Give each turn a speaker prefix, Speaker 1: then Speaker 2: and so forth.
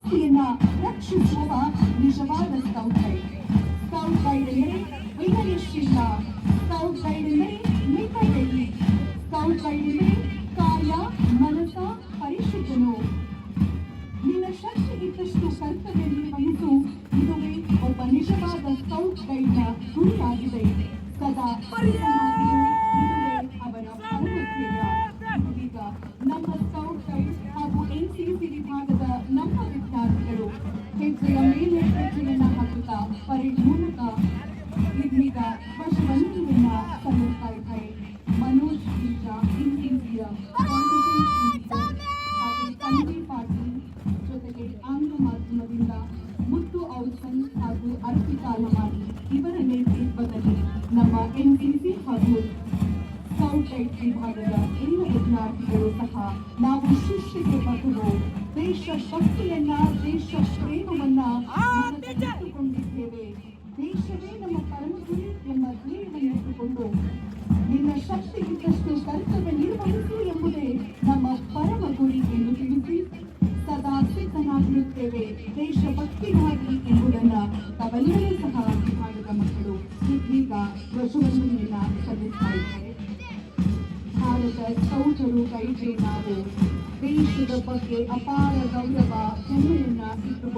Speaker 1: ನ್ನ ರಕ್ಷಿಸುವ ನಿಜವಾದ ಸ್ಕೌಟ್ ಗೈಡ್. ಸ್ಕೌಟ್ ಗೈಡ್ ಎಂದರೆ ವಿನಯಶೀಲ. ಸ್ಕೌಟ್ ಗೈಡ್ ಎಂದರೆ ಮಿತವ್ಯಯಿ. ಸ್ಕೌಟ್ ಗೈಡ್ ಎಂದರೆ ಕಾಯ ಮನಸ ಪರಿಶುದ್ಧನು. ನಿನ್ನ ಶಕ್ತಿ ಇದ್ದಷ್ಟು ಕರ್ತವ್ಯ ನಿರ್ವಹಿಸು. ಇದುವೇ ಒಬ್ಬ ನಿಜವಾದ ಸ್ಕೌಟ್ ಗೈಡ್ನ ಗುರಿಯಾಗಿದೆ. ಸದಾ ಇದುವೇ ಅವರ ಪರಮಧ್యేಯ. ಈಗ ನಮ್ಮ ಸ್ಕೌಟ್ ಗೈಡ್ ಹಾಗೂ ಎನ್ಸಿಸಿ ವಿಭಾಗದ ನಮ್ಮ ವಿದ್ಯಾರ್ಥಿಗಳು ಹೆಜ್ಜೆಯ ಮೇಲೆ ಹೆಜ್ಜೆಯನ್ನ ಹಾಕುತ್ತಾ ಪರೇಡ್ ಮೂಲಕ ಇದೀಗ ಧ್ವಜವಂದನೆಯನ್ನ ಸಲ್ಲಿಸ್ತಾ ಇದ್ದಾರೆ. ಮನೋಜ್ ಬೀಜ ಎನ್ಸಿಸಿಯ ಹಾಗೆ ಸಂಜಯ್ ಪಾಟೀಲ್ ಜೊತೆಗೆ ಆಂಗ್ಲ ಮಾಧ್ಯಮದಿಂದ ಮುತ್ತು ಔಸನ್ ಹಾಗೂ ಅರ್ಪಿತಾ ಲಮಾನಿ ಇವರ ನೇತೃತ್ವದಲ್ಲಿ ನಮ್ಮ ಎನ್ಸಿಸಿ ಹಾಗೂ ಸ್ಕೌಟ್ ಗೈಡ್ ವಿಭಾಗದ ಎಲ್ಲ ವಿದ್ಯಾರ್ಥಿಗಳು ಸಹ ನಾವು ಶಿಷ್ಯಕ್ಕೆ ಬದಲು ದೇಶ ಭಕ್ತಿಯನ್ನ ದೇಶ ಪ್ರೇಮವನ್ನ ಇಟ್ಟುಕೊಂಡಿದ್ದೇವೆ. ದೇಶವೇ ನಮ್ಮ ಪರಮಗುರಿ ಎಂಬ ಧ್ಯೇಯವನ್ನು ನಿನ್ನ ಶಕ್ತಿ ಇದ್ದಷ್ಟು ಕರ್ತವ್ಯ ನಿರ್ವಹಿಸು ಎಂಬುದೇ ನಮ್ಮ ಪರಮ ಗುರಿ ಎಂದು ತಿಳಿಸಿ ಸದಾ ಸಿದ್ಧನಾಗಿರುತ್ತೇವೆ ದೇಶಭಕ್ತಿಗಾಗಿ ಎಂಬುದನ್ನ ತಾವೆಲ್ಲರೂ ಸಹ ವಿಭಾಗದ ಮಕ್ಕಳು ಇದೀಗ ಧ್ವಜವಂದನೆಯನ್ನ ಸಲ್ಲಿಸ್ತಾ ಇದ್ದಾರೆ. ಭಾರತ ಸ್ಕೌಟರು ಗೈಡ್ಗೆ ನಾವು ದೇಶದ ಬಗ್ಗೆ ಅಪಾರ ಗೌರವ ಹೆಮ್ಮೆಯನ್ನ ಇಟ್ಟುಕೊಂಡು